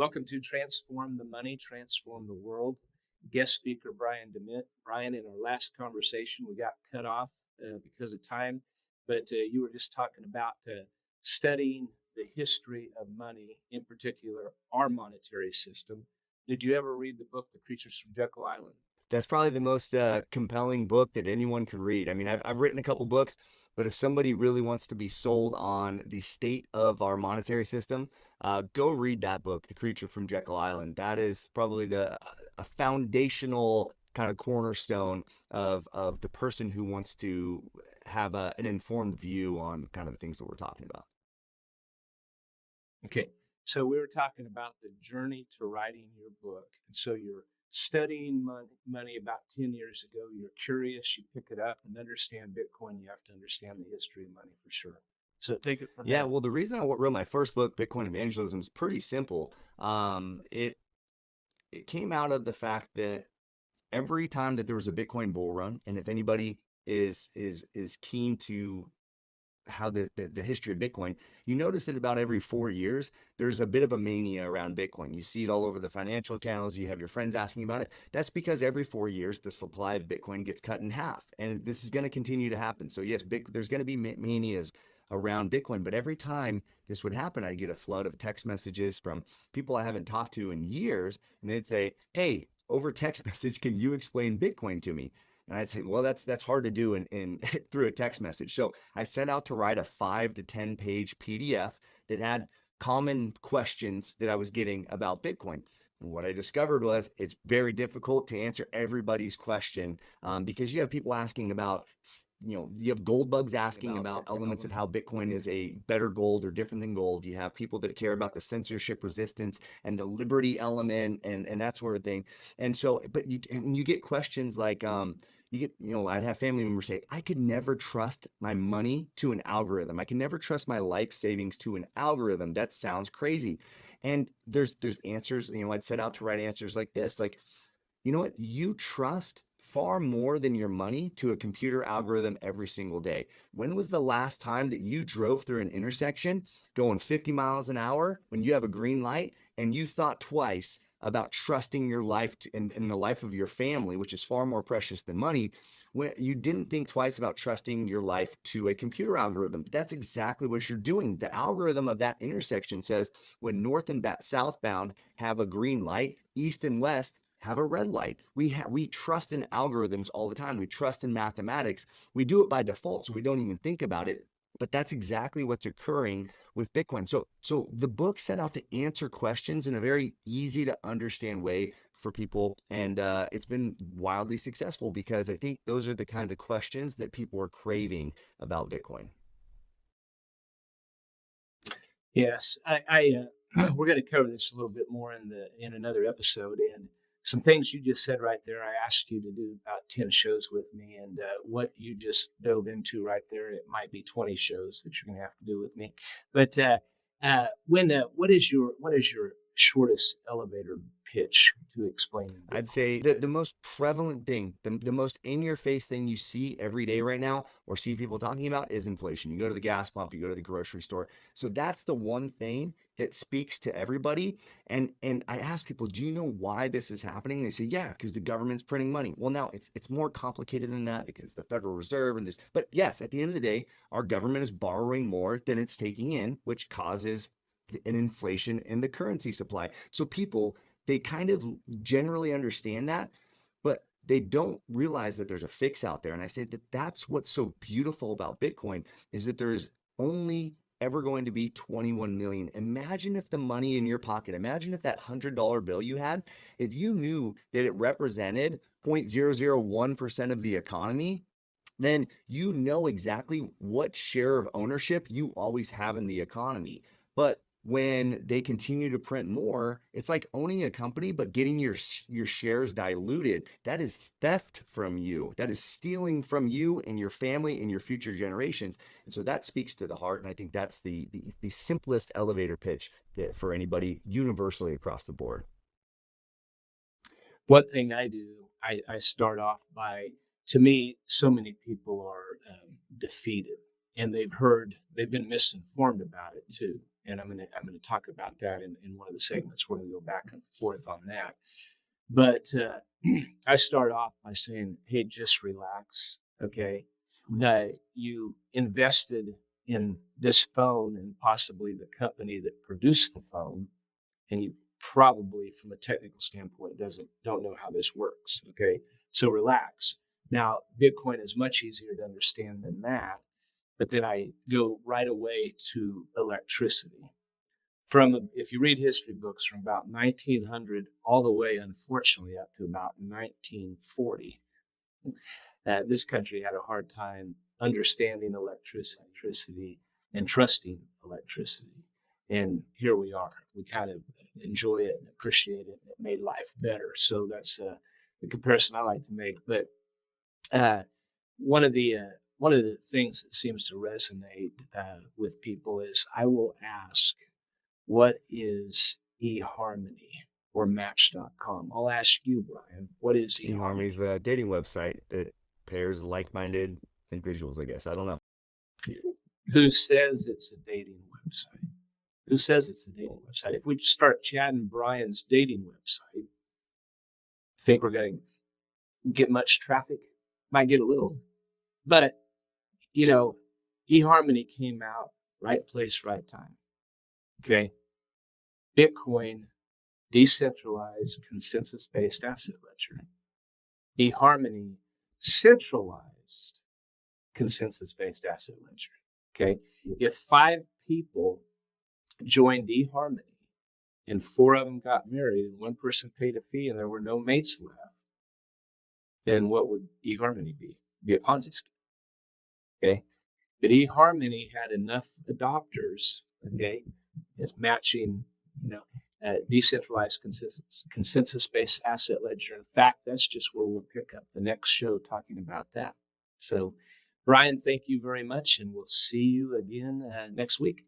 Welcome to Transform the Money, Transform the World. Guest speaker Brian DeMint. Brian, in our last conversation, we got cut off because of time, but you were just talking about studying the history of money, in particular, our monetary system. Did you ever read the book, The Creatures from Jekyll Island? That's probably the most compelling book that anyone can read. I mean, I've written a couple books, but if somebody really wants to be sold on the state of our monetary system, go read that book, The Creature from Jekyll Island. That is probably a foundational kind of cornerstone of the person who wants to have an informed view on kind of the things that we're talking about. Okay, so we were talking about the journey to writing your book. And so you're studying money about 10 years ago. You're curious, you pick it up and understand Bitcoin. You have to understand the history of money for sure. So take it from Yeah, there. well, the reason I wrote my first book, Bitcoin Evangelism, is pretty simple. It came out of the fact that every time that there was a Bitcoin bull run, and if anybody is keen to how the history of Bitcoin, you notice that about every 4 years, there's a bit of a mania around Bitcoin. You see it all over the financial channels. You have your friends asking about it. That's because every 4 years, the supply of Bitcoin gets cut in half. And this is going to continue to happen. So yes, there's going to be manias around Bitcoin. But every time this would happen, I'd get a flood of text messages from people I haven't talked to in years. And they'd say, hey, over text message, can you explain Bitcoin to me? And I'd say, well, that's hard to do in through a text message. So I set out to write a 5 to 10 page PDF that had common questions that I was getting about Bitcoin. And what I discovered was it's very difficult to answer everybody's question because you have people asking about, you have gold bugs asking about elements of how Bitcoin is a better gold or different than gold. You have people that care about the censorship resistance and the liberty element and that sort of thing. And so, but you get questions like, I'd have family members say, I could never trust my money to an algorithm. I can never trust my life savings to an algorithm. That sounds crazy. And there's answers, I'd set out to write answers like this, like, you know what? You trust far more than your money to a computer algorithm every single day. When was the last time that you drove through an intersection going 50 miles an hour when you have a green light and you thought twice about trusting your life and the life of your family, which is far more precious than money, when you didn't think twice about trusting your life to a computer algorithm? That's exactly what you're doing. The algorithm of that intersection says when north and southbound have a green light, east and west have a red light. We trust in algorithms all the time. We trust in mathematics. We do it by default, so we don't even think about it. But that's exactly what's occurring with Bitcoin. So the book set out to answer questions in a very easy to understand way for people. And it's been wildly successful because I think those are the kind of questions that people are craving about Bitcoin. Yes, we're going to cover this a little bit more in another episode. And some things you just said right there, I asked you to do about 10 shows with me, and what you just dove into right there, it might be 20 shows that you're going to have to do with me. But what is your shortest elevator pitch to explaining I'd Bitcoin? say that the most prevalent thing, the most in your face thing you see every day right now or see people talking about is inflation. You go to the gas pump, you go to the grocery store. So that's the one thing that speaks to everybody. And I ask people, do you know why this is happening? They say, yeah, because the government's printing money. Well, now it's more complicated than that because the Federal Reserve and this, but yes, at the end of the day, our government is borrowing more than it's taking in, which causes an inflation in the currency supply. So people, they kind of generally understand that, but they don't realize that there's a fix out there. And I say that that's what's so beautiful about Bitcoin is that there's only ever going to be 21 million. Imagine if the money in your pocket, imagine if that $100 bill you had, if you knew that it represented 0.001% of the economy, then you know exactly what share of ownership you always have in the economy. But when they continue to print more, it's like owning a company, but getting your shares diluted. That is theft from you. That is stealing from you and your family and your future generations. And so that speaks to the heart. And I think that's the simplest elevator pitch for anybody universally across the board. One thing I do, I start off by, to me, so many people are defeated, and they've been misinformed about it too. and I'm gonna talk about that in one of the segments. We're gonna go back and forth on that. But I start off by saying, hey, just relax, okay? You invested in this phone and possibly the company that produced the phone, and you probably, from a technical standpoint, don't know how this works, okay? So relax. Now, Bitcoin is much easier to understand than that, but then I go right away to electricity. If you read history books from about 1900 all the way, unfortunately, up to about 1940, this country had a hard time understanding electricity and trusting electricity. And here we are. We kind of enjoy it and appreciate it. And it made life better. So that's the comparison I like to make. But one of the things that seems to resonate with people is I will ask, what is eHarmony or Match.com? I'll ask you, Brian, what is eHarmony? eHarmony's a dating website that pairs like-minded individuals, I guess. I don't know. Who says it's a dating website? Who says it's a dating website? If we start chatting Brian's dating website, think we're going to get much traffic? Might get a little. But, eHarmony came out, right place, right time. Okay? Bitcoin, decentralized, consensus-based asset ledger. eHarmony, centralized, consensus-based asset ledger. Okay? If 5 people joined eHarmony and 4 of them got married and 1 person paid a fee and there were no mates left, then what would eHarmony be? Be a Ponzi scheme. Okay? But eHarmony had enough adopters, okay, it's matching, decentralized consensus-based asset ledger. In fact, that's just where we'll pick up the next show talking about that. So, Brian, thank you very much, and we'll see you again next week.